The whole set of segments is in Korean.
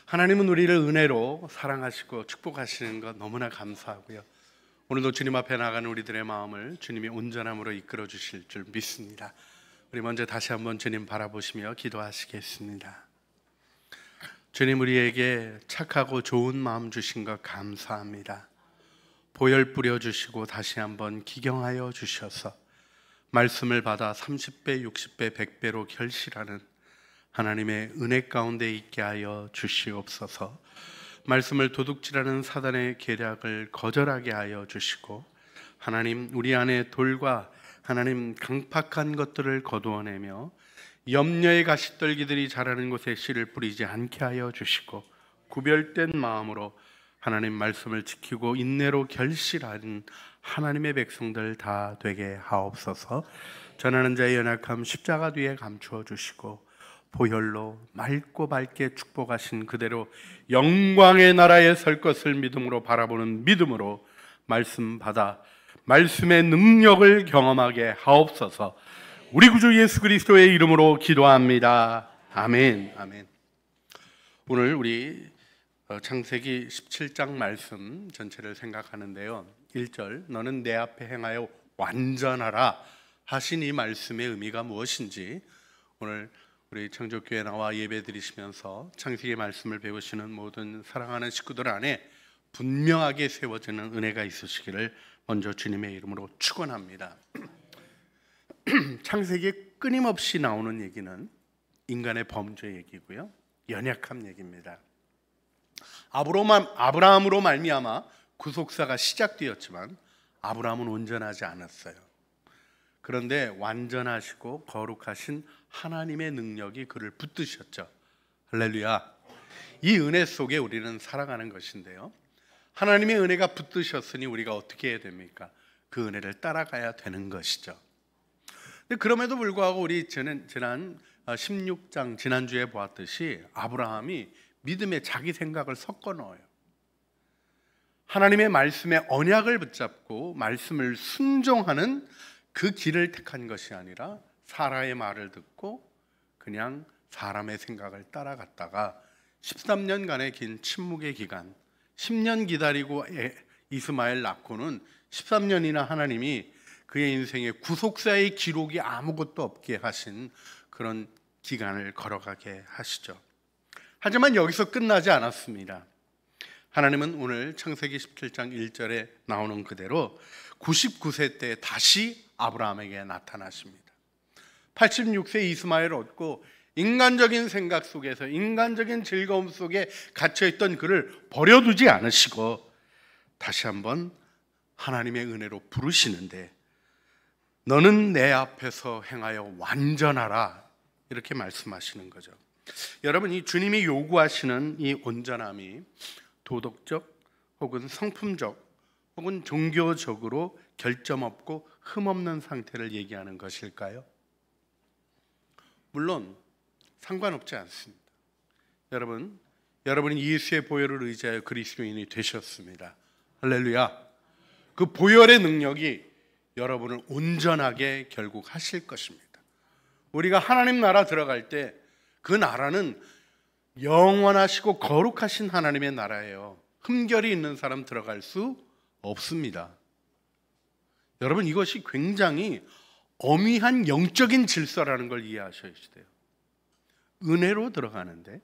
하나님은 우리를 은혜로 사랑하시고 축복하시는 것 너무나 감사하고요. 오늘도 주님 앞에 나가는 우리들의 마음을 주님이 온전함으로 이끌어 주실 줄 믿습니다. 우리 먼저 다시 한번 주님 바라보시며 기도하시겠습니다. 주님, 우리에게 착하고 좋은 마음 주신 것 감사합니다. 보혈 뿌려주시고 다시 한번 기경하여 주셔서 말씀을 받아 30배, 60배, 100배로 결실하는 하나님의 은혜 가운데 있게 하여 주시옵소서. 말씀을 도둑질하는 사단의 계략을 거절하게 하여 주시고, 하나님, 우리 안에 돌과 하나님 강팍한 것들을 거두어내며 염려의 가시떨기들이 자라는 곳에 씨를 뿌리지 않게 하여 주시고, 구별된 마음으로 하나님 말씀을 지키고 인내로 결실하는 하나님의 백성들 다 되게 하옵소서. 전하는 자의 연약함 십자가 뒤에 감추어 주시고, 보혈로 맑고 밝게 축복하신 그대로 영광의 나라에 설 것을 믿음으로 바라보는 믿음으로 말씀 받아 말씀의 능력을 경험하게 하옵소서. 우리 구주 예수 그리스도의 이름으로 기도합니다. 아멘. 아멘. 오늘 우리 창세기 17장 말씀 전체를 생각하는데요, 1절 너는 내 앞에 행하여 완전하라 하신 이 말씀의 의미가 무엇인지 오늘 우리 청족교회 나와 예배 드리시면서 창세기 말씀을 배우시는 모든 사랑하는 식구들 안에 분명하게 세워지는 은혜가 있으시기를 먼저 주님의 이름으로 축원합니다. 창세기에 끊임없이 나오는 얘기는 인간의 범죄 얘기고요, 연약함 얘기입니다. 아브라함으로 말미암아 구속사가 시작되었지만 아브라함은 온전하지 않았어요. 그런데 완전하시고 거룩하신 하나님의 능력이 그를 붙드셨죠. 할렐루야. 이 은혜 속에 우리는 살아가는 것인데요, 하나님의 은혜가 붙드셨으니 우리가 어떻게 해야 됩니까? 그 은혜를 따라가야 되는 것이죠. 근데 그럼에도 불구하고 우리 지난 16장 지난주에 보았듯이 아브라함이 믿음에 자기 생각을 섞어 넣어요. 하나님의 말씀에 언약을 붙잡고 말씀을 순종하는 그 길을 택한 것이 아니라 사라의 말을 듣고 그냥 사람의 생각을 따라갔다가 13년간의 긴 침묵의 기간, 10년 기다리고 이스마엘 낳고는 13년이나 하나님이 그의 인생에 구속사의 기록이 아무것도 없게 하신 그런 기간을 걸어가게 하시죠. 하지만 여기서 끝나지 않았습니다. 하나님은 오늘 창세기 17장 1절에 나오는 그대로 99세 때 다시 아브라함에게 나타나십니다. 86세 이스마엘을 얻고 인간적인 생각 속에서 인간적인 즐거움 속에 갇혀있던 그를 버려두지 않으시고 다시 한번 하나님의 은혜로 부르시는데, 너는 내 앞에서 행하여 완전하라 이렇게 말씀하시는 거죠. 여러분, 이 주님이 요구하시는 이 온전함이 도덕적 혹은 성품적 혹은 종교적으로 결점 없고 흠 없는 상태를 얘기하는 것일까요? 물론 상관없지 않습니다. 여러분이 예수의 보혈을 의지하여 그리스도인이 되셨습니다. 할렐루야. 그 보혈의 능력이 여러분을 온전하게 결국 하실 것입니다. 우리가 하나님 나라 들어갈 때 그 나라는 영원하시고 거룩하신 하나님의 나라예요. 흠결이 있는 사람 들어갈 수 없습니다. 여러분, 이것이 굉장히 엄위한 영적인 질서라는 걸 이해하셔야 돼요. 은혜로 들어가는데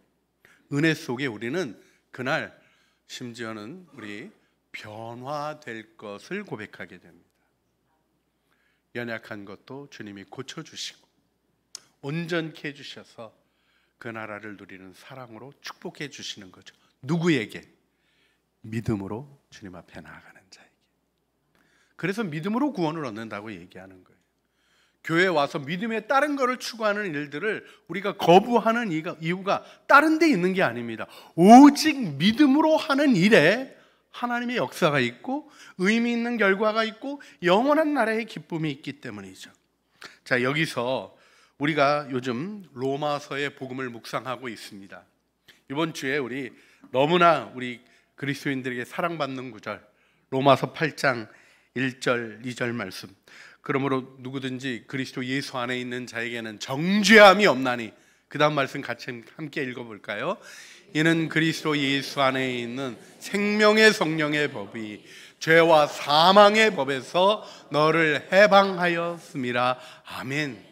은혜 속에 우리는 그날 심지어는 우리 변화될 것을 고백하게 됩니다. 연약한 것도 주님이 고쳐주시고 온전케 해주셔서 그 나라를 누리는 사랑으로 축복해 주시는 거죠. 누구에게? 믿음으로 주님 앞에 나아가는 자에게. 그래서 믿음으로 구원을 얻는다고 얘기하는 거예요. 교회에 와서 믿음에 다른 것을 추구하는 일들을 우리가 거부하는 이유가 다른 데 있는 게 아닙니다. 오직 믿음으로 하는 일에 하나님의 역사가 있고 의미 있는 결과가 있고 영원한 나라의 기쁨이 있기 때문이죠. 자, 여기서 우리가 요즘 로마서의 복음을 묵상하고 있습니다. 이번 주에 너무나 우리 그리스도인들에게 사랑받는 구절, 로마서 8장 1절 2절 말씀. 그러므로 누구든지 그리스도 예수 안에 있는 자에게는 정죄함이 없나니 그 다음 말씀 같이 함께 읽어볼까요? 이는 그리스도 예수 안에 있는 생명의 성령의 법이 죄와 사망의 법에서 너를 해방하였음이라. 아멘.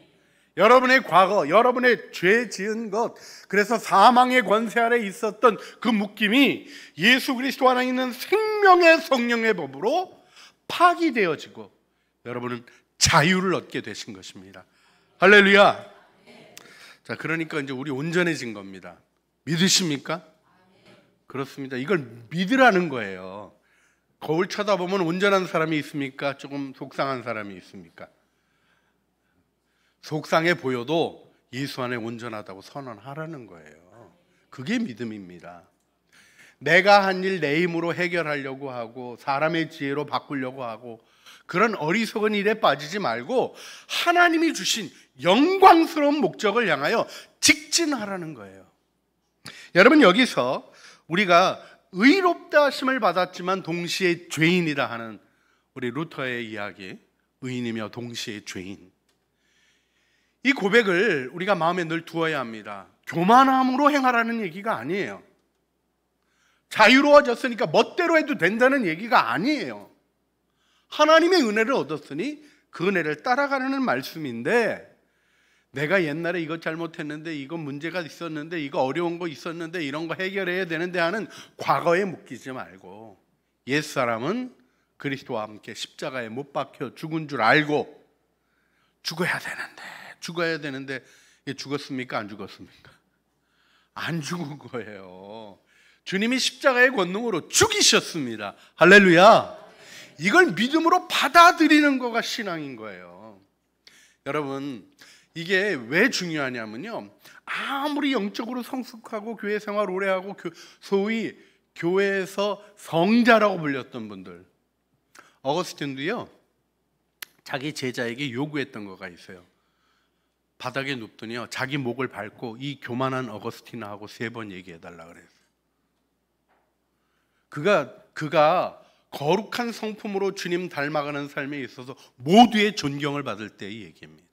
여러분의 과거, 여러분의 죄 지은 것, 그래서 사망의 권세 아래 있었던 그 묶임이 예수 그리스도 안에 있는 생명의 성령의 법으로 파기되어지고 여러분은 자유를 얻게 되신 것입니다. 할렐루야. 자, 그러니까 이제 우리 온전해진 겁니다. 믿으십니까? 그렇습니다. 이걸 믿으라는 거예요. 거울 쳐다보면 온전한 사람이 있습니까? 조금 속상한 사람이 있습니까? 속상해 보여도 예수 안에 온전하다고 선언하라는 거예요. 그게 믿음입니다. 내가 한 일 내 힘으로 해결하려고 하고 사람의 지혜로 바꾸려고 하고 그런 어리석은 일에 빠지지 말고 하나님이 주신 영광스러운 목적을 향하여 직진하라는 거예요. 여러분, 여기서 우리가 의롭다 하심을 받았지만 동시에 죄인이라 하는 우리 루터의 이야기, 의인이며 동시에 죄인, 이 고백을 우리가 마음에 늘 두어야 합니다. 교만함으로 행하라는 얘기가 아니에요. 자유로워졌으니까 멋대로 해도 된다는 얘기가 아니에요. 하나님의 은혜를 얻었으니 그 은혜를 따라가라는 말씀인데, 내가 옛날에 이것 잘못했는데, 이거 문제가 있었는데, 이거 어려운 거 있었는데, 이런 거 해결해야 되는데 하는 과거에 묶이지 말고, 옛사람은 그리스도와 함께 십자가에 못 박혀 죽은 줄 알고 죽어야 되는데 죽었습니까? 안 죽었습니까? 안 죽은 거예요. 주님이 십자가의 권능으로 죽이셨습니다. 할렐루야. 이걸 믿음으로 받아들이는 거가 신앙인 거예요. 여러분, 이게 왜 중요하냐면요, 아무리 영적으로 성숙하고 교회 생활 오래 하고 소위 교회에서 성자라고 불렸던 분들, 어거스틴도요 자기 제자에게 요구했던 거가 있어요. 바닥에 눕더니요 자기 목을 밟고 이 교만한 어거스틴하고 3번 얘기해달라 그랬어요. 그가 거룩한 성품으로 주님 닮아가는 삶에 있어서 모두의 존경을 받을 때의 얘기입니다.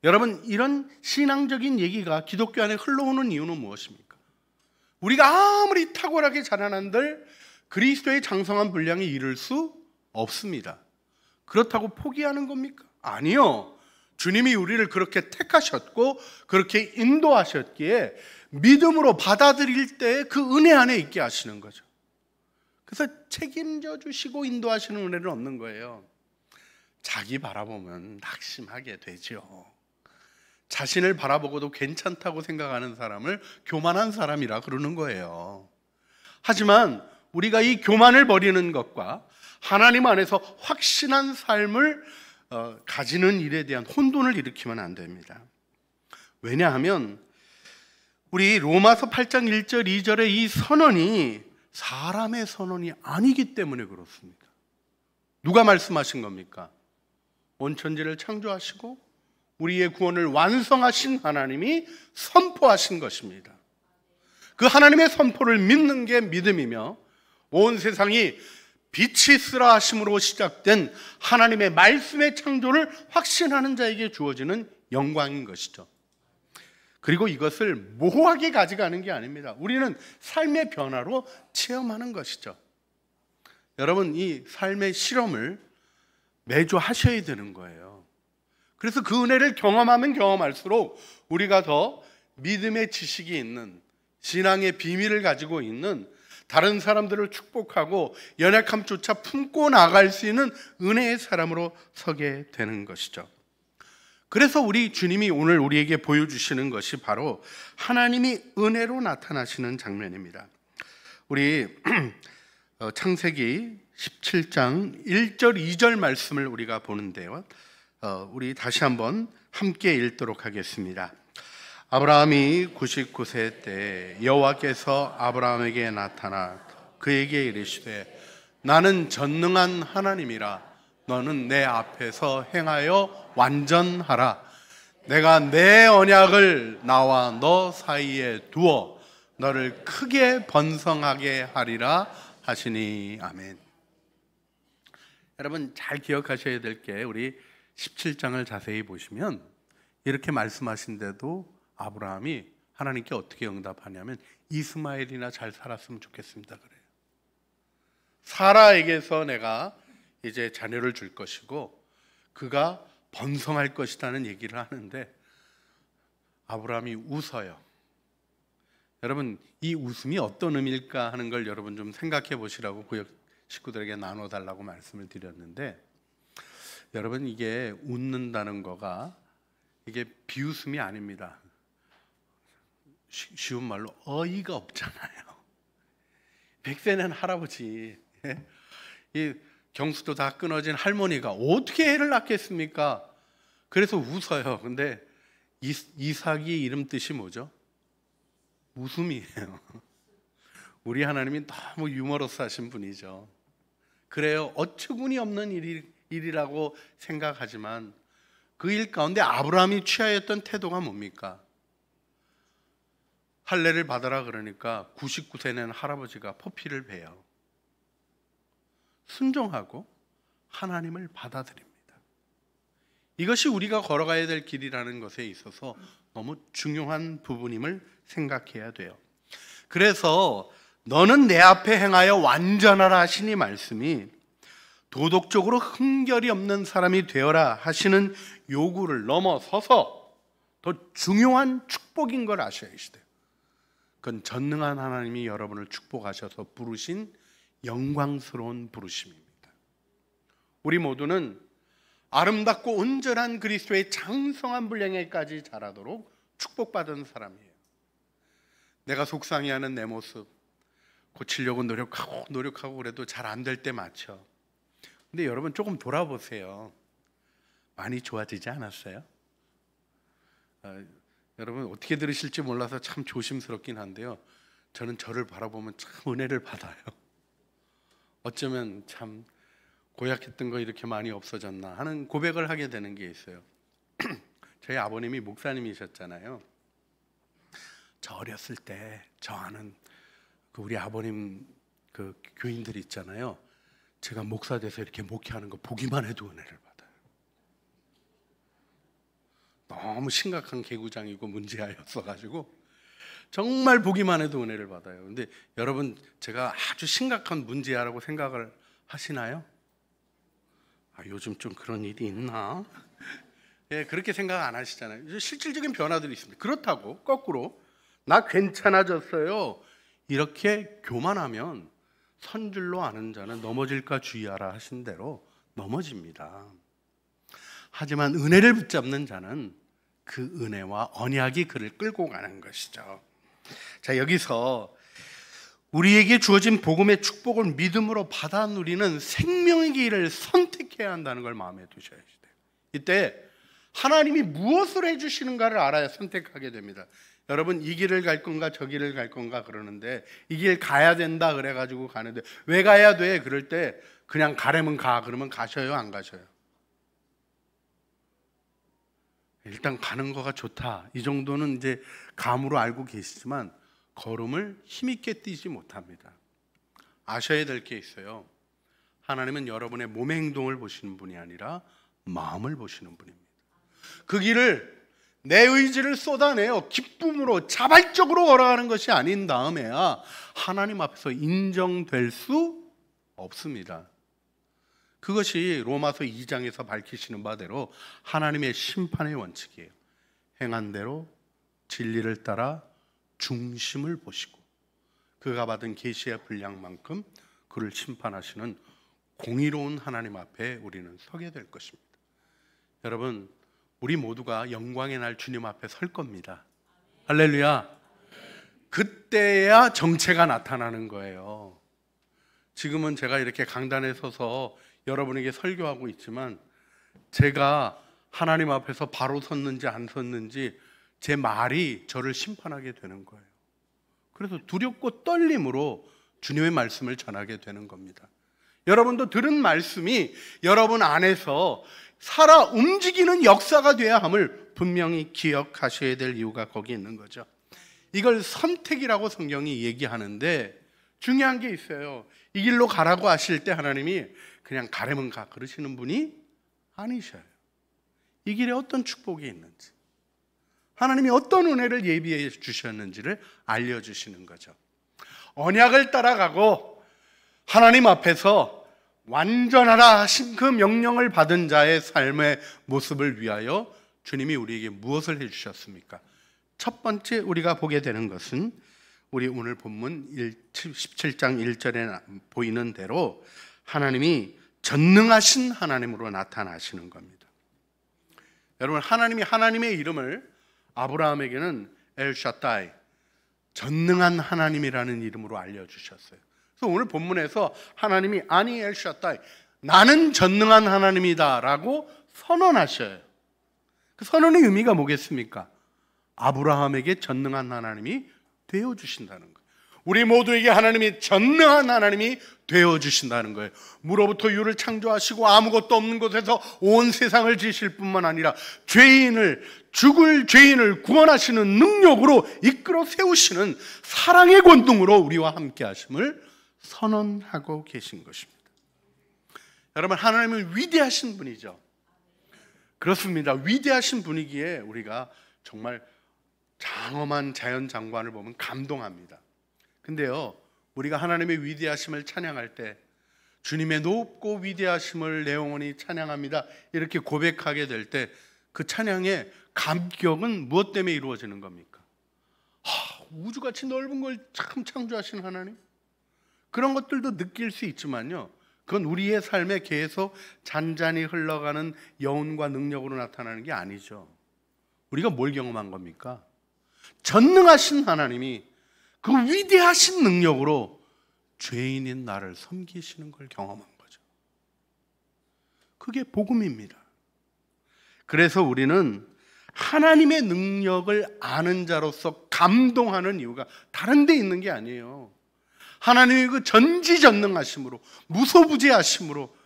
여러분, 이런 신앙적인 얘기가 기독교 안에 흘러오는 이유는 무엇입니까? 우리가 아무리 탁월하게 자라난들 그리스도의 장성한 분량에 이를 수 없습니다. 그렇다고 포기하는 겁니까? 아니요. 주님이 우리를 그렇게 택하셨고 그렇게 인도하셨기에 믿음으로 받아들일 때 그 은혜 안에 있게 하시는 거죠. 그래서 책임져 주시고 인도하시는 은혜를 얻는 거예요. 자기 바라보면 낙심하게 되죠. 자신을 바라보고도 괜찮다고 생각하는 사람을 교만한 사람이라 그러는 거예요. 하지만 우리가 이 교만을 버리는 것과 하나님 안에서 확신한 삶을 가지는 일에 대한 혼돈을 일으키면 안 됩니다. 왜냐하면 우리 로마서 8장 1절 2절의 이 선언이 사람의 선언이 아니기 때문에 그렇습니다. 누가 말씀하신 겁니까? 온 천지를 창조하시고 우리의 구원을 완성하신 하나님이 선포하신 것입니다. 그 하나님의 선포를 믿는 게 믿음이며, 온 세상이 빛이 있으라 하심으로 시작된 하나님의 말씀의 창조를 확신하는 자에게 주어지는 영광인 것이죠. 그리고 이것을 모호하게 가져가는 게 아닙니다. 우리는 삶의 변화로 체험하는 것이죠. 여러분, 이 삶의 실험을 매주 하셔야 되는 거예요. 그래서 그 은혜를 경험하면 경험할수록 우리가 더 믿음의 지식이 있는, 신앙의 비밀을 가지고 있는, 다른 사람들을 축복하고 연약함조차 품고 나갈 수 있는 은혜의 사람으로 서게 되는 것이죠. 그래서 우리 주님이 오늘 우리에게 보여주시는 것이 바로 하나님이 은혜로 나타나시는 장면입니다. 우리 창세기 17장 1절 2절 말씀을 우리가 보는데요, 우리 다시 한번 함께 읽도록 하겠습니다. 아브라함이 99세 때 여호와께서 아브라함에게 나타나 그에게 이르시되 나는 전능한 하나님이라. 너는 내 앞에서 행하여 완전하라. 내가 내 언약을 나와 너 사이에 두어 너를 크게 번성하게 하리라 하시니. 아멘. 여러분, 잘 기억하셔야 될 게, 우리 17장을 자세히 보시면 이렇게 말씀하신데도 아브라함이 하나님께 어떻게 응답하냐면 이스마엘이나 잘 살았으면 좋겠습니다 그래요. 사라에게서 내가 이제 자녀를 줄 것이고 그가 번성할 것이라는 얘기를 하는데 아브라함이 웃어요. 여러분, 이 웃음이 어떤 의미일까 하는 걸 여러분 좀 생각해 보시라고 구역 식구들에게 나눠달라고 말씀을 드렸는데, 여러분, 이게 웃는다는 거가 이게 비웃음이 아닙니다. 쉬운 말로 어이가 없잖아요. 100세는 할아버지, 이 경수도 다 끊어진 할머니가 어떻게 애를 낳겠습니까? 그래서 웃어요. 근데 이삭이 이름 뜻이 뭐죠? 웃음이에요. 우리 하나님이 너무 유머러스 하신 분이죠. 그래요. 어처구니 없는 일이라고 생각하지만 그 일 가운데 아브라함이 취하였던 태도가 뭡니까? 할례를 받아라 그러니까 99세 낸 할아버지가 포피를 베요. 순종하고 하나님을 받아들입니다. 이것이 우리가 걸어가야 될 길이라는 것에 있어서 너무 중요한 부분임을 생각해야 돼요. 그래서 너는 내 앞에 행하여 완전하라 하시니 말씀이 도덕적으로 흠결이 없는 사람이 되어라 하시는 요구를 넘어서서 더 중요한 축복인 걸 아셔야 돼요. 그건 전능한 하나님이 여러분을 축복하셔서 부르신 영광스러운 부르심입니다. 우리 모두는 아름답고 온전한 그리스도의 장성한 분량에까지 자라도록 축복받은 사람이에요. 내가 속상해하는 내 모습 고치려고 노력하고 그래도 잘 안 될 때 많죠. 근데 여러분 조금 돌아보세요. 많이 좋아지지 않았어요? 여러분 어떻게 들으실지 몰라서 참 조심스럽긴 한데요, 저는 저를 바라보면 참 은혜를 받아요. 어쩌면 참 고약했던 거 이렇게 많이 없어졌나 하는 고백을 하게 되는 게 있어요. 저희 아버님이 목사님이셨잖아요. 저 어렸을 때 저 아는 우리 아버님 그 교인들 있잖아요. 제가 목사 돼서 이렇게 목회하는 거 보기만 해도 은혜를 받아요. 너무 심각한 개구장이고 문제아였어가지고 정말 보기만 해도 은혜를 받아요. 근데 여러분, 제가 아주 심각한 문제아라고 생각을 하시나요? 요즘 좀 그런 일이 있나? 예, 그렇게 생각 안 하시잖아요. 실질적인 변화들이 있습니다. 그렇다고 거꾸로 나 괜찮아졌어요 이렇게 교만하면 선줄로 아는 자는 넘어질까 주의하라 하신 대로 넘어집니다. 하지만 은혜를 붙잡는 자는 그 은혜와 언약이 그를 끌고 가는 것이죠. 자, 여기서 우리에게 주어진 복음의 축복을 믿음으로 받아 누리는 생명의 길을 선택해야 한다는 걸 마음에 두셔야 돼요. 이때 하나님이 무엇을 해주시는가를 알아야 선택하게 됩니다. 여러분, 이 길을 갈 건가 저 길을 갈 건가 그러는데 이 길 가야 된다 그래가지고 가는데 왜 가야 돼? 그럴 때 그냥 가려면 가 그러면 가셔요, 안 가셔요? 일단 가는 거가 좋다 이 정도는 이제 감으로 알고 계시지만 걸음을 힘있게 뛰지 못합니다. 아셔야 될 게 있어요. 하나님은 여러분의 몸의 행동을 보시는 분이 아니라 마음을 보시는 분입니다. 그 길을 내 의지를 쏟아내어 기쁨으로 자발적으로 걸어가는 것이 아닌 다음에야 하나님 앞에서 인정될 수 없습니다. 그것이 로마서 2장에서 밝히시는 바대로 하나님의 심판의 원칙이에요. 행한 대로 진리를 따라 중심을 보시고 그가 받은 계시의 분량만큼 그를 심판하시는 공의로운 하나님 앞에 우리는 서게 될 것입니다. 여러분, 우리 모두가 영광의 날 주님 앞에 설 겁니다. 할렐루야. 그때야 정체가 나타나는 거예요. 지금은 제가 이렇게 강단에 서서 여러분에게 설교하고 있지만 제가 하나님 앞에서 바로 섰는지 안 섰는지 제 말이 저를 심판하게 되는 거예요. 그래서 두렵고 떨림으로 주님의 말씀을 전하게 되는 겁니다. 여러분도 들은 말씀이 여러분 안에서 살아 움직이는 역사가 되어야 함을 분명히 기억하셔야 될 이유가 거기 있는 거죠. 이걸 선택이라고 성경이 얘기하는데 중요한 게 있어요. 이 길로 가라고 하실 때 하나님이 그냥 가려면 가 그러시는 분이 아니셔요. 이 길에 어떤 축복이 있는지, 하나님이 어떤 은혜를 예비해 주셨는지를 알려주시는 거죠. 언약을 따라가고 하나님 앞에서 완전하라 하신 그 명령을 받은 자의 삶의 모습을 위하여 주님이 우리에게 무엇을 해주셨습니까? 첫 번째 우리가 보게 되는 것은 우리 오늘 본문 17장 1절에 보이는 대로 하나님이 전능하신 하나님으로 나타나시는 겁니다. 여러분, 하나님이 하나님의 이름을 아브라함에게는 엘샤다이, 전능한 하나님이라는 이름으로 알려주셨어요. 그래서 오늘 본문에서 하나님이 아니 엘샤다이, 나는 전능한 하나님이다 라고 선언하셔요. 그 선언의 의미가 뭐겠습니까? 아브라함에게 전능한 하나님이 되어주신다는 거예요. 우리 모두에게 하나님이 전능한 하나님이 되어주신다는 거예요. 무로부터 유를 창조하시고 아무것도 없는 곳에서 온 세상을 지으실 뿐만 아니라 죽을 죄인을 구원하시는 능력으로 이끌어 세우시는 사랑의 권능으로 우리와 함께 하심을 선언하고 계신 것입니다. 여러분, 하나님은 위대하신 분이죠. 그렇습니다. 위대하신 분이기에 우리가 정말 장엄한 자연장관을 보면 감동합니다. 근데요, 우리가 하나님의 위대하심을 찬양할 때 주님의 높고 위대하심을 내 영혼이 찬양합니다 이렇게 고백하게 될 때 그 찬양의 감격은 무엇 때문에 이루어지는 겁니까? 우주같이 넓은 걸 참 창조하신 하나님, 그런 것들도 느낄 수 있지만요, 그건 우리의 삶에 계속 잔잔히 흘러가는 여운과 능력으로 나타나는 게 아니죠. 우리가 뭘 경험한 겁니까? 전능하신 하나님이 그 위대하신 능력으로 죄인인 나를 섬기시는 걸 경험한 거죠. 그게 복음입니다. 그래서 우리는 하나님의 능력을 아는 자로서 감동하는 이유가 다른 데 있는 게 아니에요. 하나님의 그 전지전능하심으로, 무소부재하심으로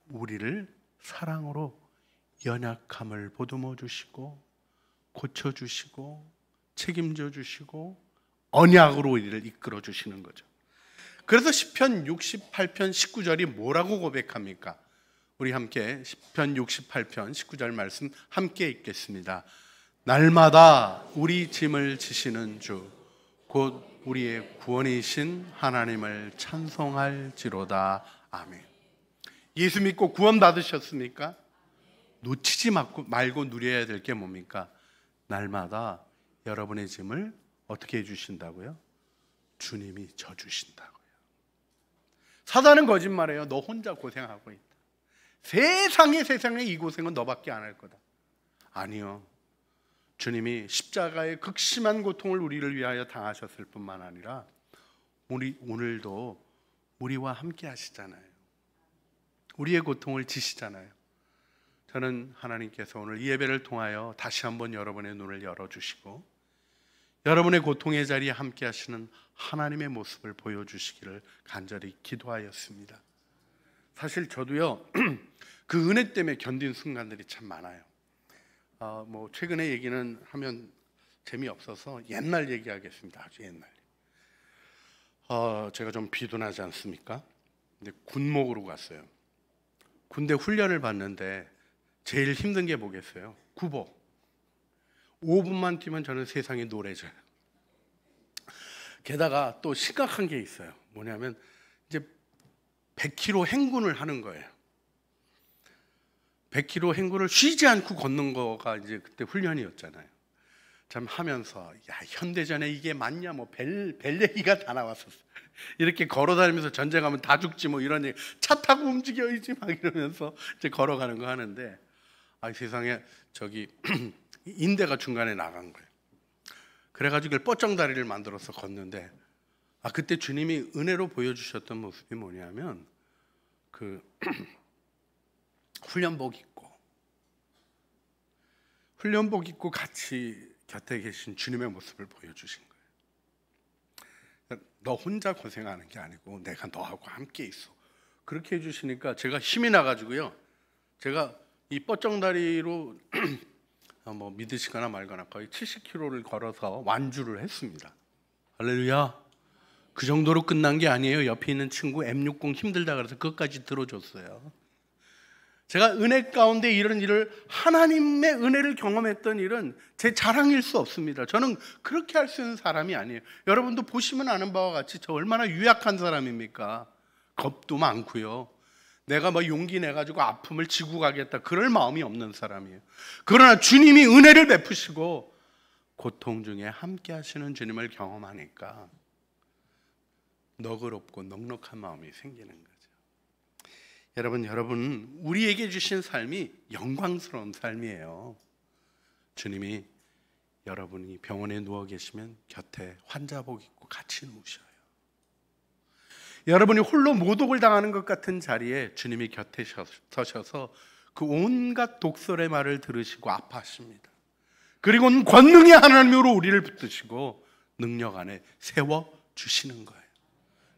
우리를 사랑으로 연약함을 보듬어 주시고 고쳐주시고 책임져 주시고 언약으로 우리를 이끌어 주시는 거죠. 그래서 시편 68편 19절이 뭐라고 고백합니까? 우리 함께 시편 68편 19절 말씀 함께 읽겠습니다. 날마다 우리 짐을 지시는 주 곧 우리의 구원이신 하나님을 찬송할지로다. 아멘. 예수 믿고 구원 받으셨습니까? 놓치지 말고 누려야 될 게 뭡니까? 날마다 여러분의 짐을 어떻게 해주신다고요? 주님이 져주신다고요. 사단은 거짓말해요. 너 혼자 고생하고 있다. 세상에 이 고생은 너밖에 안 할 거다. 아니요. 주님이 십자가의 극심한 고통을 우리를 위하여 당하셨을 뿐만 아니라 오늘도 우리와 함께 하시잖아요. 우리의 고통을 지시잖아요. 저는 하나님께서 오늘 이 예배를 통하여 다시 한번 여러분의 눈을 열어주시고 여러분의 고통의 자리에 함께 하시는 하나님의 모습을 보여주시기를 간절히 기도하였습니다. 사실 저도요, 그 은혜 때문에 견딘 순간들이 참 많아요. 최근의 얘기는 하면 재미없어서 옛날 얘기하겠습니다. 아주 옛날. 제가 좀 비둔하지 않습니까? 근데 군목으로 갔어요. 군대 훈련을 받는데 제일 힘든 게 뭐겠어요? 구복. 5분만 뛰면 저는 세상이 노래져요. 게다가 또 심각한 게 있어요. 뭐냐면 이제 100km 행군을 하는 거예요. 100km 행군을 쉬지 않고 걷는 거가 이제 그때 훈련이었잖아요. 참 하면서 현대전에 이게 맞냐, 벨 얘기가 다 나왔었어. 이렇게 걸어다니면서 전쟁하면 다 죽지 이런 얘기. 차 타고 움직여야지 막 이러면서 이제 걸어가는 거 하는데 세상에 인대가 중간에 나간 거예요. 그래가지고 이걸 뻗정다리를 만들어서 걷는데 그때 주님이 은혜로 보여주셨던 모습이 뭐냐면 훈련복 입고 같이 곁에 계신 주님의 모습을 보여주신 거예요. 너 혼자 고생하는 게 아니고 내가 너하고 함께 있어. 그렇게 해주시니까 제가 힘이 나가지고요, 제가 이 뻗정다리로 믿으시거나 말거나 거의 70km를 걸어서 완주를 했습니다. 할렐루야. 그 정도로 끝난 게 아니에요. 옆에 있는 친구 M60 힘들다 그래서 그것까지 들어줬어요. 제가 은혜 가운데 이런 일을, 하나님의 은혜를 경험했던 일은 제 자랑일 수 없습니다. 저는 그렇게 할 수 있는 사람이 아니에요. 여러분도 보시면 아는 바와 같이 저 얼마나 유약한 사람입니까? 겁도 많고요. 내가 뭐 용기 내가지고 아픔을 지고 가겠다 그럴 마음이 없는 사람이에요. 그러나 주님이 은혜를 베푸시고 고통 중에 함께 하시는 주님을 경험하니까 너그럽고 넉넉한 마음이 생기는 거죠. 여러분 우리에게 주신 삶이 영광스러운 삶이에요. 주님이 여러분이 병원에 누워 계시면 곁에 환자복 입고 같이 누우셔요. 여러분이 홀로 모독을 당하는 것 같은 자리에 주님이 곁에 서셔서 그 온갖 독설의 말을 들으시고 아파하십니다. 그리고는 권능의 하나님으로 우리를 붙드시고 능력 안에 세워주시는 거예요.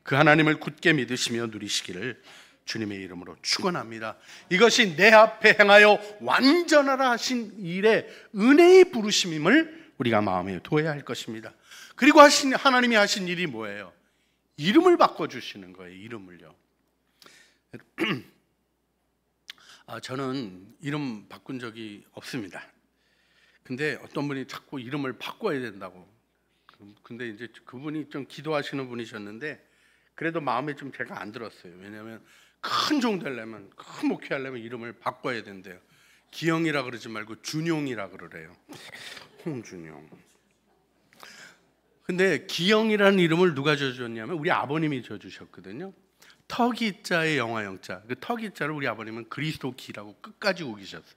그 하나님을 굳게 믿으시며 누리시기를 주님의 이름으로 축원합니다. 이것이 내 앞에 행하여 완전하라 하신 일의 은혜의 부르심임을 우리가 마음에 둬야 할 것입니다. 그리고 하나님이 하신 일이 뭐예요? 이름을 바꿔주시는 거예요. 이름을요. 저는 이름 바꾼 적이 없습니다. 근데 어떤 분이 자꾸 이름을 바꿔야 된다고. 근데 이제 그분이 좀 기도하시는 분이셨는데 그래도 마음에 좀 제가 안 들었어요. 왜냐하면 큰 종 되려면, 큰 목회하려면 이름을 바꿔야 된대요. 기영이라 그러지 말고 준용이라 그러래요. 홍준용. 근데 기영이라는 이름을 누가 지어줬냐면 우리 아버님이 지어주셨거든요. 터기자의 영화 영자. 그 터기자를 우리 아버님은 그리스도 기라고 끝까지 우기셨어요.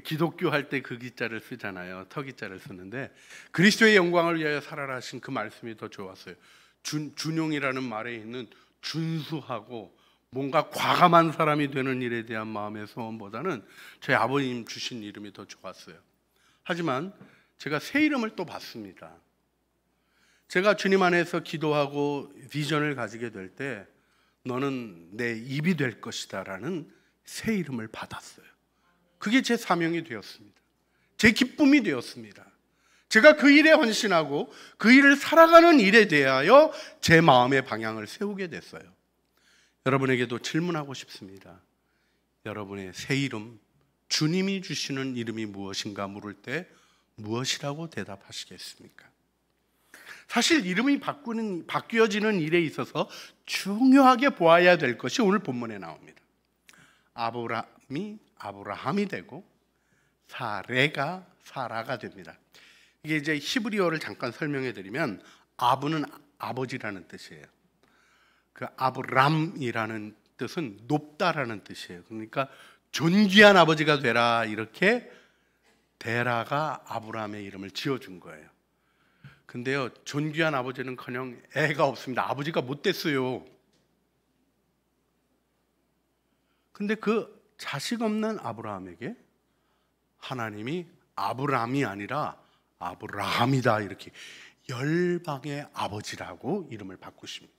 기독교 할 때 그 기자를 쓰잖아요. 터기자를 쓰는데 그리스도의 영광을 위하여 살아라 하신 그 말씀이 더 좋았어요. 준용이라는 말에 있는 준수하고 뭔가 과감한 사람이 되는 일에 대한 마음의 소원보다는 저희 아버님 주신 이름이 더 좋았어요. 하지만 제가 새 이름을 또 받습니다. 제가 주님 안에서 기도하고 비전을 가지게 될 때 너는 내 입이 될 것이다 라는 새 이름을 받았어요. 그게 제 사명이 되었습니다. 제 기쁨이 되었습니다. 제가 그 일에 헌신하고 그 일을 살아가는 일에 대하여 제 마음의 방향을 세우게 됐어요. 여러분에게도 질문하고 싶습니다. 여러분의 새 이름, 주님이 주시는 이름이 무엇인가 물을 때 무엇이라고 대답하시겠습니까? 사실 이름이 바뀌어지는 일에 있어서 중요하게 보아야 될 것이 오늘 본문에 나옵니다. 아브라함이 되고 사레가 사라가 됩니다. 이게 이제 히브리어를 잠깐 설명해 드리면 아브는 아버지라는 뜻이에요. 그 아브람이라는 뜻은 높다라는 뜻이에요. 그러니까 존귀한 아버지가 되라, 이렇게 데라가 아브라함의 이름을 지어준 거예요. 근데요, 존귀한 아버지는커녕 애가 없습니다. 아버지가 못 됐어요. 근데 그 자식 없는 아브라함에게 하나님이 아브람이 아니라 아브라함이다, 이렇게 열방의 아버지라고 이름을 바꾸십니다.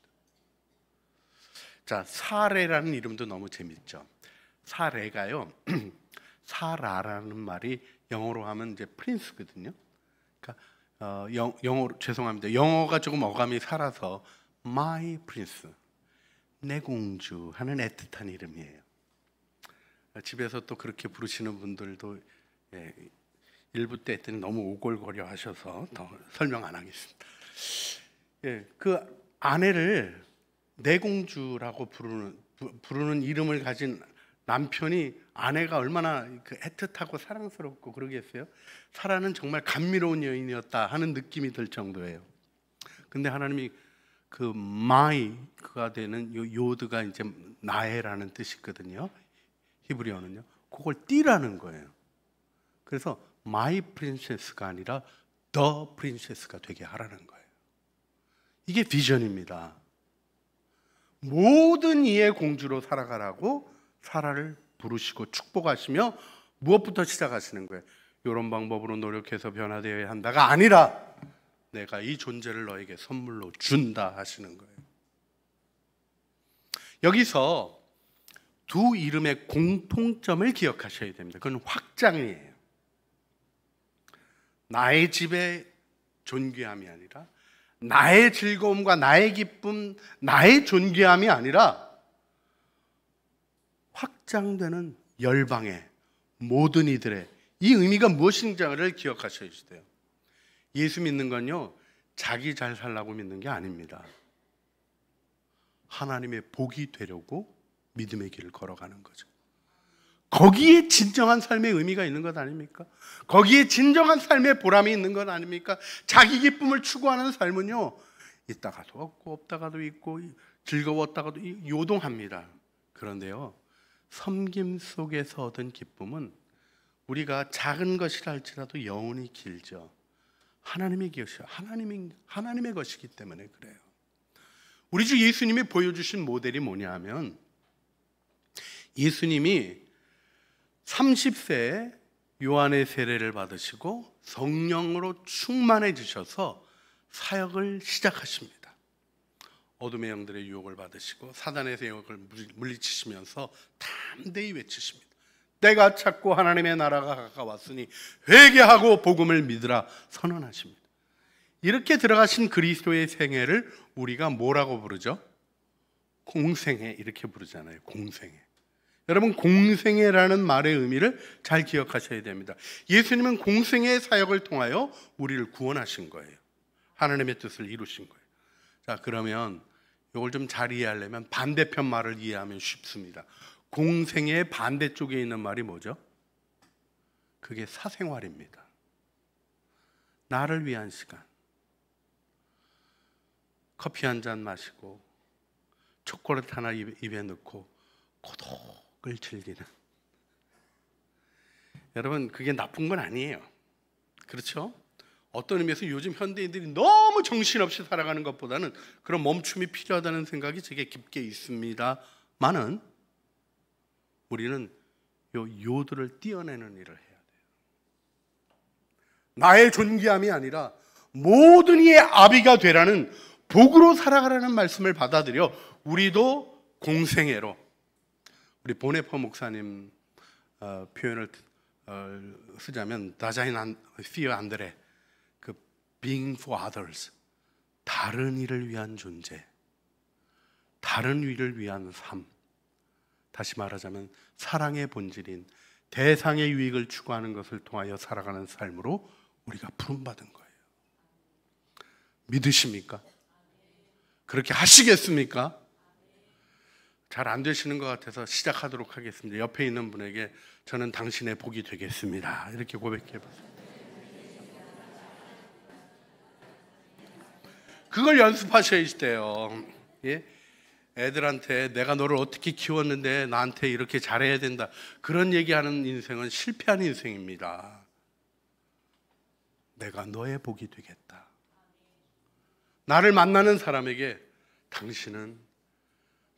자, 사레라는 이름도 너무 재밌죠. 사레가요, 사라라는 말이 영어로 하면 이제 프린스거든요. 그러니까 영어로 죄송합니다. 영어가 조금 어감이 살아서 my prince, 내 공주 하는 애틋한 이름이에요. 집에서 또 그렇게 부르시는 분들도 일부 때 했더니 너무 오골거려 하셔서 더 설명 안 하겠습니다. 그 아내를 내 공주라고 부르는 이름을 가진 남편이 아내가 얼마나 그 애틋하고 사랑스럽고 그러겠어요? 사라는 정말 감미로운 여인이었다 하는 느낌이 들 정도예요. 근데 하나님이 그 그가 되는 요드가 이제 나해라는 뜻이거든요. 히브리어는요. 그걸 띠라는 거예요. 그래서 my princess가 아니라 the princess가 되게 하라는 거예요. 이게 비전입니다. 모든 이의 공주로 살아가라고 사라를 부르시고 축복하시며 무엇부터 시작하시는 거예요? 이런 방법으로 노력해서 변화되어야 한다가 아니라 내가 이 존재를 너에게 선물로 준다 하시는 거예요. 여기서 두 이름의 공통점을 기억하셔야 됩니다. 그건 확장이에요. 나의 집의 존귀함이 아니라, 나의 즐거움과 나의 기쁨, 나의 존귀함이 아니라 확장되는 열방의 모든 이들의 이 의미가 무엇인지를 기억하셔야 돼요. 예수 믿는 건요, 자기 잘 살라고 믿는 게 아닙니다. 하나님의 복이 되려고 믿음의 길을 걸어가는 거죠. 거기에 진정한 삶의 의미가 있는 것 아닙니까? 거기에 진정한 삶의 보람이 있는 것 아닙니까? 자기 기쁨을 추구하는 삶은요, 있다가도 없고 없다가도 있고 즐거웠다가도 요동합니다. 그런데요, 섬김 속에서 얻은 기쁨은 우리가 작은 것이라 할지라도 영원히 길죠. 하나님의 것이요, 하나님의 것이기 때문에 그래요. 우리 주 예수님이 보여주신 모델이 뭐냐 하면, 예수님이 30세에 요한의 세례를 받으시고 성령으로 충만해지셔서 사역을 시작하십니다. 어둠의 영들의 유혹을 받으시고 사단의 세력을 물리치시면서 담대히 외치십니다. 때가 찼고 하나님의 나라가 가까웠으니 회개하고 복음을 믿으라 선언하십니다. 이렇게 들어가신 그리스도의 생애를 우리가 뭐라고 부르죠? 공생애, 이렇게 부르잖아요. 공생애. 여러분, 공생애라는 말의 의미를 잘 기억하셔야 됩니다. 예수님은 공생애의 사역을 통하여 우리를 구원하신 거예요. 하나님의 뜻을 이루신 거예요. 자, 그러면 이걸 좀 잘 이해하려면 반대편 말을 이해하면 쉽습니다. 공생애의 반대쪽에 있는 말이 뭐죠? 그게 사생활입니다. 나를 위한 시간. 커피 한 잔 마시고 초콜릿 하나 입에 넣고 고독을 즐기는. 여러분, 그게 나쁜 건 아니에요. 그렇죠? 어떤 의미에서 요즘 현대인들이 너무 정신없이 살아가는 것보다는 그런 멈춤이 필요하다는 생각이 제게 깊게 있습니다만은 우리는 요들을 띄어내는 일을 해야 돼요. 나의 존귀함이 아니라 모든 이의 아비가 되라는 복으로 살아가라는 말씀을 받아들여 우리도 공생애로, 우리 보네퍼 목사님 표현을 쓰자면 다자인 피어 안드레, 그 being for others, 다른 이를 위한 존재, 다른 이를 위한 삶, 다시 말하자면 사랑의 본질인 대상의 유익을 추구하는 것을 통하여 살아가는 삶으로 우리가 부름받은 거예요. 믿으십니까? 그렇게 하시겠습니까? 잘 안 되시는 것 같아서 시작하도록 하겠습니다. 옆에 있는 분에게 저는 당신의 복이 되겠습니다, 이렇게 고백해 보세요. 그걸 연습하셔야 돼요. 예? 애들한테 내가 너를 어떻게 키웠는데 나한테 이렇게 잘해야 된다, 그런 얘기하는 인생은 실패한 인생입니다. 내가 너의 복이 되겠다. 나를 만나는 사람에게 당신은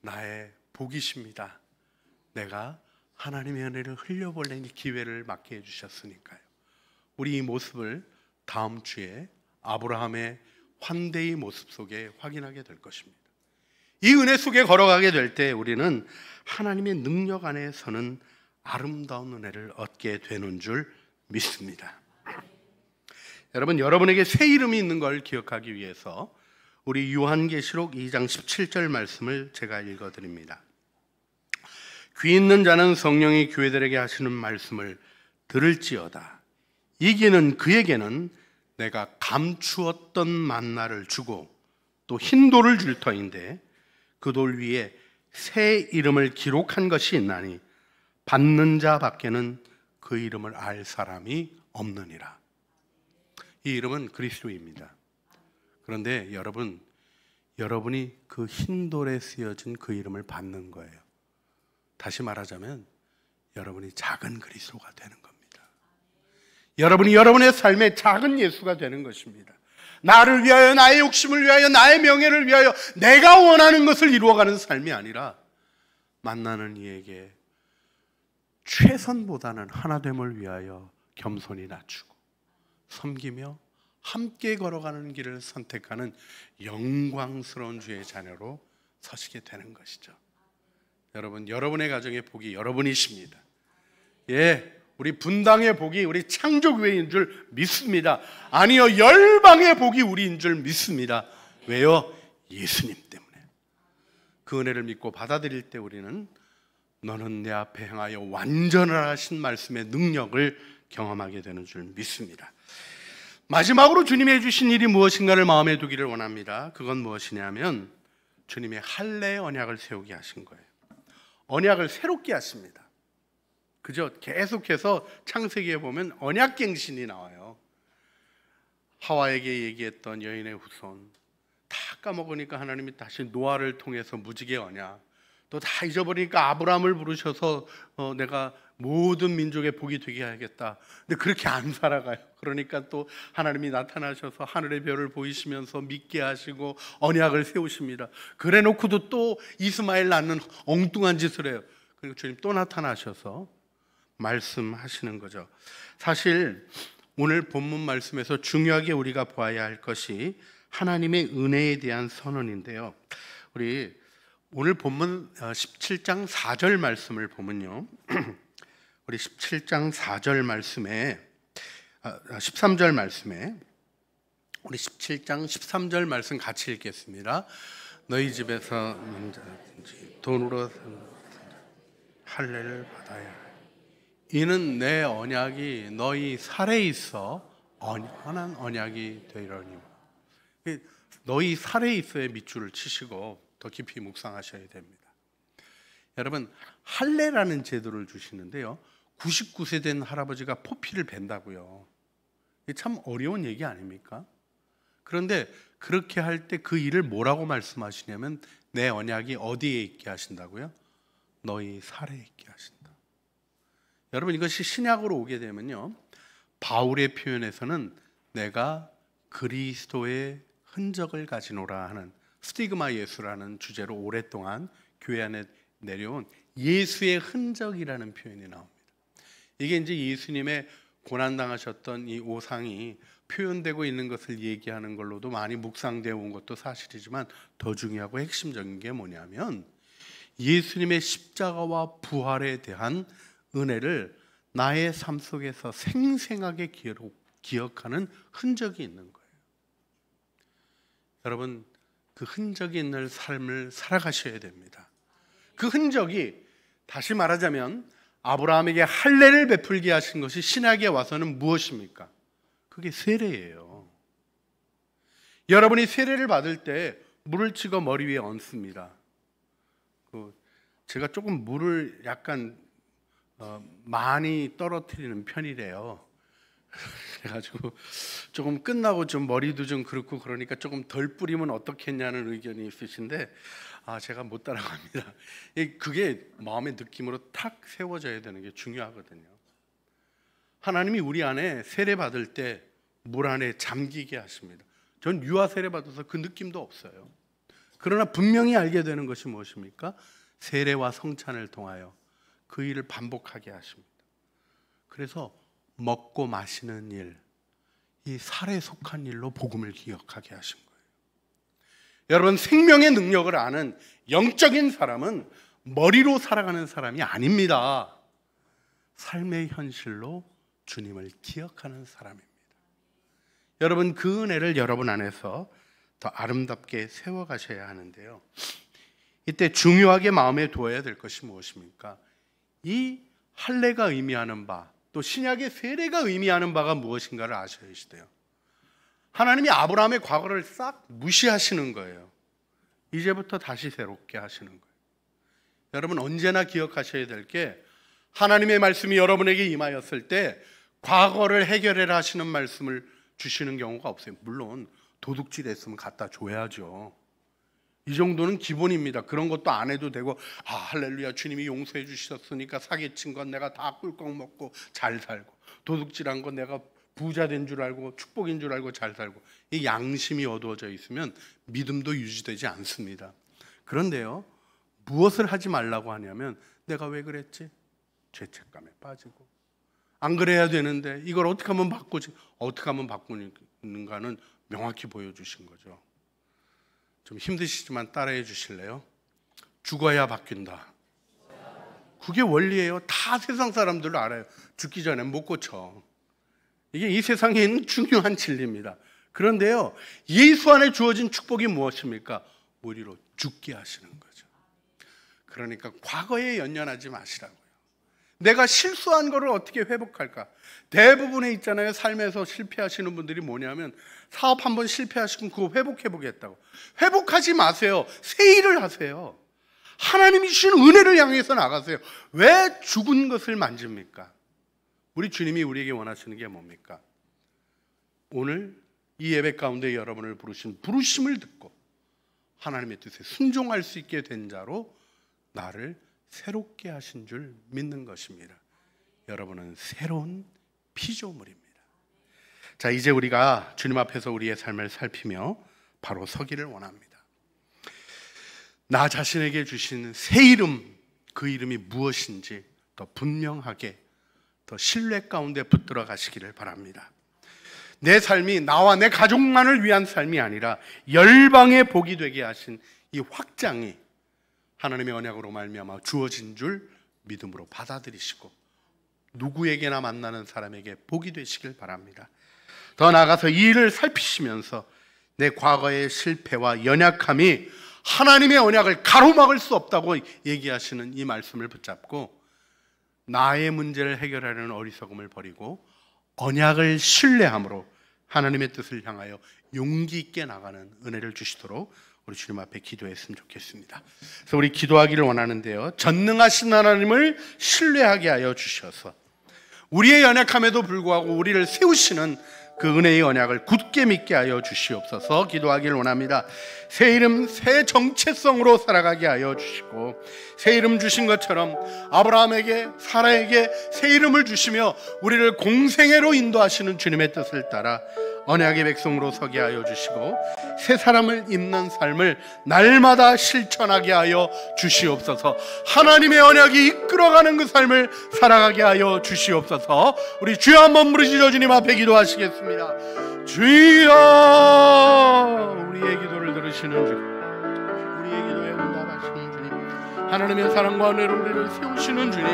나의 복이십니다. 내가 하나님의 은혜를 흘려보낼 기회를 맡게 해주셨으니까요. 우리 이 모습을 다음 주에 아브라함의 환대의 모습 속에 확인하게 될 것입니다. 이 은혜 속에 걸어가게 될 때 우리는 하나님의 능력 안에서는 아름다운 은혜를 얻게 되는 줄 믿습니다. 여러분, 여러분에게 새 이름이 있는 걸 기억하기 위해서 우리 요한계시록 2장 17절 말씀을 제가 읽어드립니다. 귀 있는 자는 성령이 교회들에게 하시는 말씀을 들을지어다. 이기는 그에게는 내가 감추었던 만나를 주고 또 흰 돌을 줄 터인데 그 돌 위에 새 이름을 기록한 것이 있나니 받는 자 밖에는 그 이름을 알 사람이 없느니라. 이 이름은 그리스도입니다. 그런데 여러분이 그 흰 돌에 쓰여진 그 이름을 받는 거예요. 다시 말하자면 여러분이 작은 그리스도가 되는 겁니다. 여러분이 여러분의 삶에 작은 예수가 되는 것입니다. 나를 위하여, 나의 욕심을 위하여, 나의 명예를 위하여 내가 원하는 것을 이루어가는 삶이 아니라 만나는 이에게 최선보다는 하나됨을 위하여 겸손히 낮추고 섬기며 함께 걸어가는 길을 선택하는 영광스러운 주의 자녀로 서시게 되는 것이죠. 여러분, 여러분의 가정의 복이 여러분이십니다. 예, 우리 분당의 복이 우리 창조교회인 줄 믿습니다. 아니요, 열방의 복이 우리인 줄 믿습니다. 왜요? 예수님 때문에. 그 은혜를 믿고 받아들일 때 우리는 너는 내 앞에 행하여 완전하신 말씀의 능력을 경험하게 되는 줄 믿습니다. 마지막으로 주님이 해주신 일이 무엇인가를 마음에 두기를 원합니다. 그건 무엇이냐면 주님의 할례 언약을 세우게 하신 거예요. 언약을 새롭게 하십니다. 그죠? 계속해서 창세기에 보면 언약갱신이 나와요. 하와에게 얘기했던 여인의 후손 다 까먹으니까 하나님이 다시 노아를 통해서 무지개 언약, 또 다 잊어버리니까 아브라함을 부르셔서 내가 모든 민족의 복이 되게 해야겠다. 근데 그렇게 안 살아가요. 그러니까 또 하나님이 나타나셔서 하늘의 별을 보이시면서 믿게 하시고 언약을 세우십니다. 그래 놓고도 또 이스마엘 낳는 엉뚱한 짓을 해요. 그리고 주님 또 나타나셔서 말씀하시는 거죠. 사실 오늘 본문 말씀에서 중요하게 우리가 보아야 할 것이 하나님의 은혜에 대한 선언인데요. 우리 오늘 본문 17장 4절 말씀을 보면요. 우리 17장 4절 말씀에 13절 말씀에 우리 17장 13절 말씀 같이 읽겠습니다. 너희 집에서 돈으로 할례를 받아야 해. 이는 내 언약이 너희 살에 있어 언연한 언약이 되리니. 너희 살에 있어야 밑줄을 치시고 더 깊이 묵상하셔야 됩니다. 여러분, 할례라는 제도를 주시는데요, 99세 된 할아버지가 포피를 벤다고요. 이게 참 어려운 얘기 아닙니까? 그런데 그렇게 할 때 그 일을 뭐라고 말씀하시냐면 내 언약이 어디에 있게 하신다고요? 너희 살에 있게 하신다. 여러분, 이것이 신약으로 오게 되면요, 바울의 표현에서는 내가 그리스도의 흔적을 가지노라 하는 스티그마 예수라는 주제로 오랫동안 교회 안에 내려온 예수의 흔적이라는 표현이 나옵니다. 이게 이제 예수님의 고난당하셨던 이 오상이 표현되고 있는 것을 얘기하는 걸로도 많이 묵상되어 온 것도 사실이지만 더 중요하고 핵심적인 게 뭐냐면 예수님의 십자가와 부활에 대한 은혜를 나의 삶 속에서 생생하게 기억하는 흔적이 있는 거예요. 여러분, 그 흔적이 있는 삶을 살아가셔야 됩니다. 그 흔적이 다시 말하자면 아브라함에게 할례를 베풀게 하신 것이 신약에 와서는 무엇입니까? 그게 세례예요. 여러분이 세례를 받을 때 물을 찍어 머리 위에 얹습니다. 제가 조금 물을 약간 많이 떨어뜨리는 편이래요. 그래가지고 조금 끝나고 좀 머리도 좀 그렇고 그러니까 조금 덜 뿌리면 어떻겠냐는 의견이 있으신데 제가 못 따라갑니다. 그게 마음의 느낌으로 탁 세워져야 되는 게 중요하거든요. 하나님이 우리 안에 세례 받을 때 물 안에 잠기게 하십니다. 전 유아 세례 받아서 그 느낌도 없어요. 그러나 분명히 알게 되는 것이 무엇입니까? 세례와 성찬을 통하여 그 일을 반복하게 하십니다. 그래서 먹고 마시는 일, 이 살에 속한 일로 복음을 기억하게 하신 거예요. 여러분, 생명의 능력을 아는 영적인 사람은 머리로 살아가는 사람이 아닙니다. 삶의 현실로 주님을 기억하는 사람입니다. 여러분, 그 은혜를 여러분 안에서 더 아름답게 세워가셔야 하는데요, 이때 중요하게 마음에 두어야 될 것이 무엇입니까? 이 할례가 의미하는 바, 또 신약의 세례가 의미하는 바가 무엇인가를 아셔야 돼요. 하나님이 아브라함의 과거를 싹 무시하시는 거예요. 이제부터 다시 새롭게 하시는 거예요. 여러분, 언제나 기억하셔야 될 게 하나님의 말씀이 여러분에게 임하였을 때 과거를 해결해라 하시는 말씀을 주시는 경우가 없어요. 물론 도둑질 했으면 갖다 줘야죠. 이 정도는 기본입니다. 그런 것도 안 해도 되고, 할렐루야, 주님이 용서해 주셨으니까 사기친 건 내가 다 꿀꺽 먹고 잘 살고, 도둑질한 건 내가 부자 된 줄 알고 축복인 줄 알고 잘 살고, 이 양심이 어두워져 있으면 믿음도 유지되지 않습니다. 그런데요, 무엇을 하지 말라고 하냐면 내가 왜 그랬지? 죄책감에 빠지고, 안 그래야 되는데 이걸 어떻게 하면 바꾸지? 어떻게 하면 바꾸는가는 명확히 보여주신 거죠. 좀 힘드시지만 따라해 주실래요? 죽어야 바뀐다. 그게 원리예요. 다 세상 사람들도 알아요. 죽기 전에 못 고쳐. 이게 이 세상에 있는 중요한 진리입니다. 그런데요, 예수 안에 주어진 축복이 무엇입니까? 우리로 죽게 하시는 거죠. 그 그러니까 과거에 연연하지 마시라고요. 내가 실수한 거를 어떻게 회복할까? 대부분에 있잖아요. 삶에서 실패하시는 분들이 뭐냐면 사업 한번 실패하시면 그거 회복해 보겠다고. 회복하지 마세요. 새 일을 하세요. 하나님이 주신 은혜를 향해서 나가세요. 왜 죽은 것을 만집니까? 우리 주님이 우리에게 원하시는 게 뭡니까? 오늘 이 예배 가운데 여러분을 부르신 부르심을 듣고 하나님의 뜻에 순종할 수 있게 된 자로 나를 새롭게 하신 줄 믿는 것입니다. 여러분은 새로운 피조물입니다. 자, 이제 우리가 주님 앞에서 우리의 삶을 살피며 바로 서기를 원합니다. 나 자신에게 주신 새 이름, 그 이름이 무엇인지 더 분명하게, 더 신뢰 가운데 붙들어 가시기를 바랍니다. 내 삶이 나와 내 가족만을 위한 삶이 아니라 열방의 복이 되게 하신 이 확장이 하나님의 언약으로 말미암아 주어진 줄 믿음으로 받아들이시고 누구에게나 만나는 사람에게 복이 되시길 바랍니다. 더 나아가서 이 일을 살피시면서 내 과거의 실패와 연약함이 하나님의 언약을 가로막을 수 없다고 얘기하시는 이 말씀을 붙잡고 나의 문제를 해결하려는 어리석음을 버리고 언약을 신뢰함으로 하나님의 뜻을 향하여 용기 있게 나가는 은혜를 주시도록 우리 주님 앞에 기도했으면 좋겠습니다. 그래서 우리 기도하기를 원하는데요, 전능하신 하나님을 신뢰하게 하여 주셔서 우리의 연약함에도 불구하고 우리를 세우시는 그 은혜의 언약을 굳게 믿게 하여 주시옵소서 기도하기를 원합니다. 새 이름, 새 정체성으로 살아가게 하여 주시고 새 이름 주신 것처럼 아브라함에게, 사라에게 새 이름을 주시며 우리를 공생애로 인도하시는 주님의 뜻을 따라 언약의 백성으로 서게 하여 주시고 새 사람을 입는 삶을 날마다 실천하게 하여 주시옵소서. 하나님의 언약이 이끌어가는 그 삶을 살아가게 하여 주시옵소서. 우리 주여 한번 부르시죠. 주님 앞에 기도하시겠습니다. 주여, 우리의 기도를 들으시는 주님, 우리의 기도에 응답하시는 주님, 하나님의 사랑과 은혜로 우리를 세우시는 주님,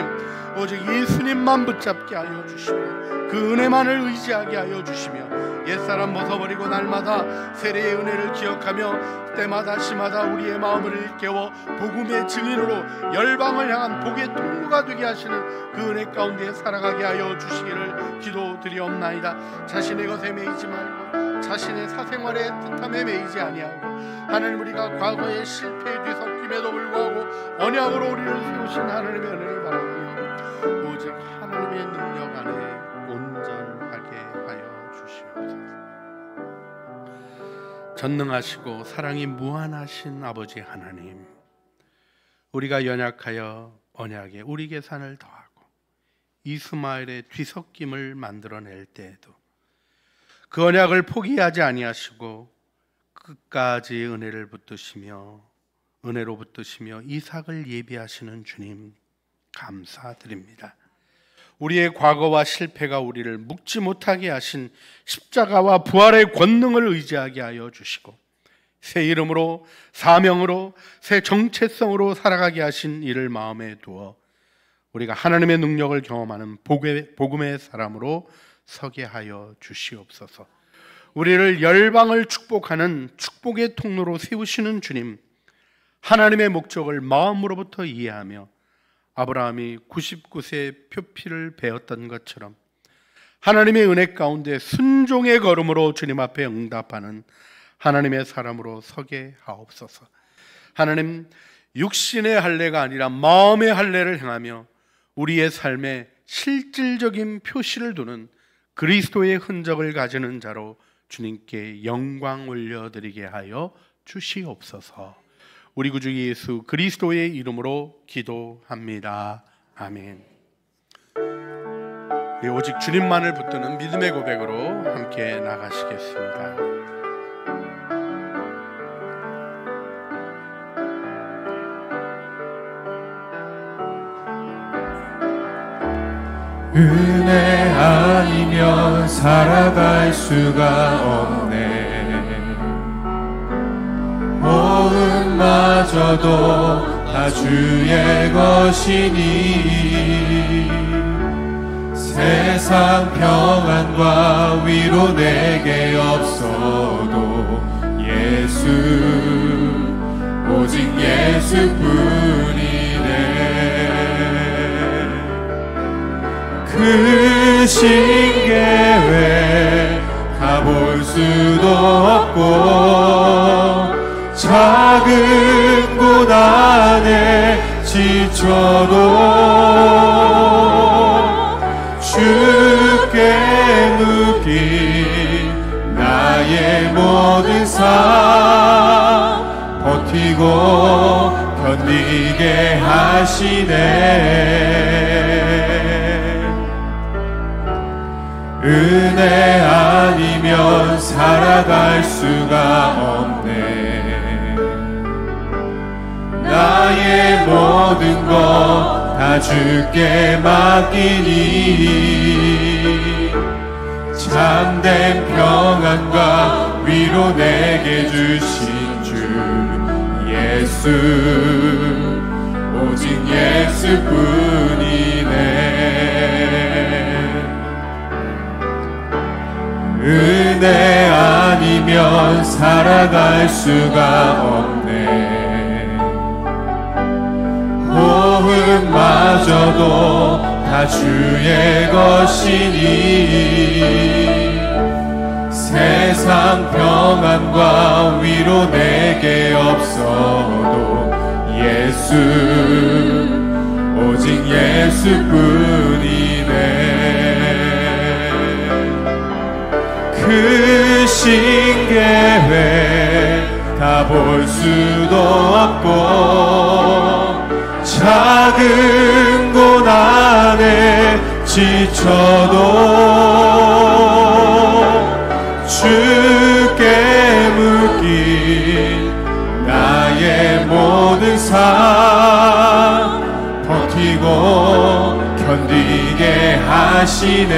오직 예수님만 붙잡게 하여 주시고 그 은혜만을 의지하게 하여 주시며 옛사람 벗어버리고 날마다 세례의 은혜를 기억하며 때마다 시마다 우리의 마음을 일깨워 복음의 증인으로 열방을 향한 복의 통로가 되게 하시는 그 은혜 가운데 살아가게 하여 주시기를 기도드리옵나이다. 자신의 것에 매이지 말고 자신의 사생활의 뜻함에 매이지 아니하고 하나님, 우리가 과거의 실패에 뒤섞임에도 불구하고 언약으로 우리를 세우신 하나님의 은혜를 바라보며 오직 하나님의 능력 안에 온전하게 하여 주시옵소서. 전능하시고 사랑이 무한하신 아버지 하나님, 우리가 연약하여 언약에 우리 계산을 더하고 이스마엘의 뒤섞임을 만들어낼 때에도 그 언약을 포기하지 아니하시고 끝까지 은혜를 붙드시며 은혜로 붙드시며 이삭을 예비하시는 주님 감사드립니다. 우리의 과거와 실패가 우리를 묶지 못하게 하신 십자가와 부활의 권능을 의지하게 하여 주시고 새 이름으로, 사명으로, 새 정체성으로 살아가게 하신 이를 마음에 두어 우리가 하나님의 능력을 경험하는 복음의 사람으로 서게 하여 주시옵소서. 우리를 열방을 축복하는 축복의 통로로 세우시는 주님, 하나님의 목적을 마음으로부터 이해하며 아브라함이 99세 표피를 베었던 것처럼 하나님의 은혜 가운데 순종의 걸음으로 주님 앞에 응답하는 하나님의 사람으로 서게 하옵소서. 하나님, 육신의 할례가 아니라 마음의 할례를 행하며 우리의 삶에 실질적인 표시를 두는 그리스도의 흔적을 가지는 자로 주님께 영광 올려드리게 하여 주시옵소서. 우리 구주 예수 그리스도의 이름으로 기도합니다. 아멘. 오직 주님만을 붙드는 믿음의 고백으로 함께 나가시겠습니다. 은혜 아니면 살아갈 수가 없네. 모은마저도 다 주의 것이니 세상 평안과 위로 내게 없어도 예수, 오직 예수뿐이라. 크신 계획 가볼 수도 없고 작은 곳 안에 지쳐도 주께 묶인 나의 모든 삶 버티고 견디게 하시네. 은혜 아니면 살아갈 수가 없네. 나의 모든 것 다 주께 맡기니 참된 평안과 위로 내게 주신 주 예수 오직 예수뿐이네. 은혜 아니면 살아갈 수가 없네. 호흡마저도 다 주의 것이니 세상 평안과 위로 내게 없어도 예수 오직 예수뿐이네. 크신 계획 다 볼 수도 없고 작은 곳 안에 지쳐도 주께 묶인 나의 모든 삶 버티고 견디게 하시네.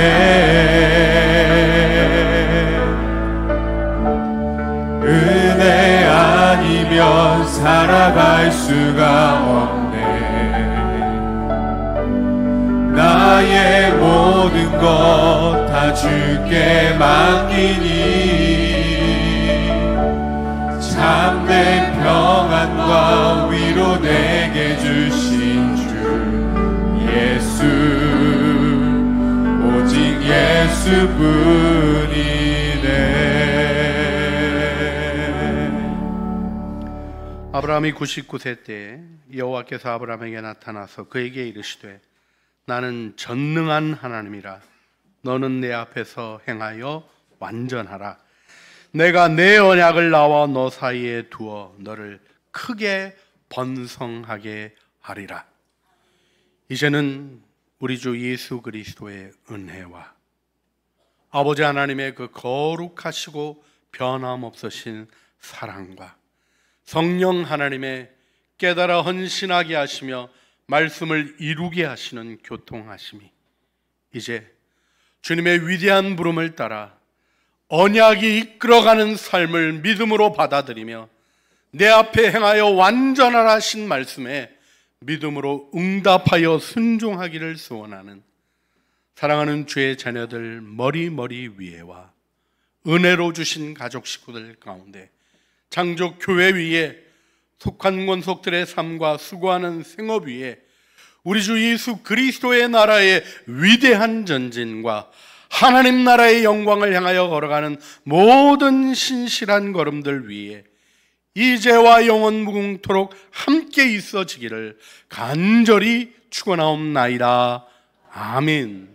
은혜 아니면 살아갈 수가 없네. 나의 모든 것 다 주께 맡기니 참된 평안과 위로 내게 주신 주 예수 오직 예수뿐이네. 아브라함이 99세 때 여호와께서 아브라함에게 나타나서 그에게 이르시되 나는 전능한 하나님이라. 너는 내 앞에서 행하여 완전하라. 내가 내 언약을 나와 너 사이에 두어 너를 크게 번성하게 하리라. 이제는 우리 주 예수 그리스도의 은혜와 아버지 하나님의 그 거룩하시고 변함없으신 사랑과 성령 하나님의 깨달아 헌신하게 하시며 말씀을 이루게 하시는 교통하심이 이제 주님의 위대한 부름을 따라 언약이 이끌어가는 삶을 믿음으로 받아들이며 내 앞에 행하여 완전하라 하신 말씀에 믿음으로 응답하여 순종하기를 소원하는 사랑하는 주의 자녀들 머리 위에와 은혜로 주신 가족 식구들 가운데 장족 교회 위에 속한 권속들의 삶과 수고하는 생업 위에 우리 주 예수 그리스도의 나라의 위대한 전진과 하나님 나라의 영광을 향하여 걸어가는 모든 신실한 걸음들 위에 이제와 영원 무궁토록 함께 있어지기를 간절히 축원하옵나이다. 아멘.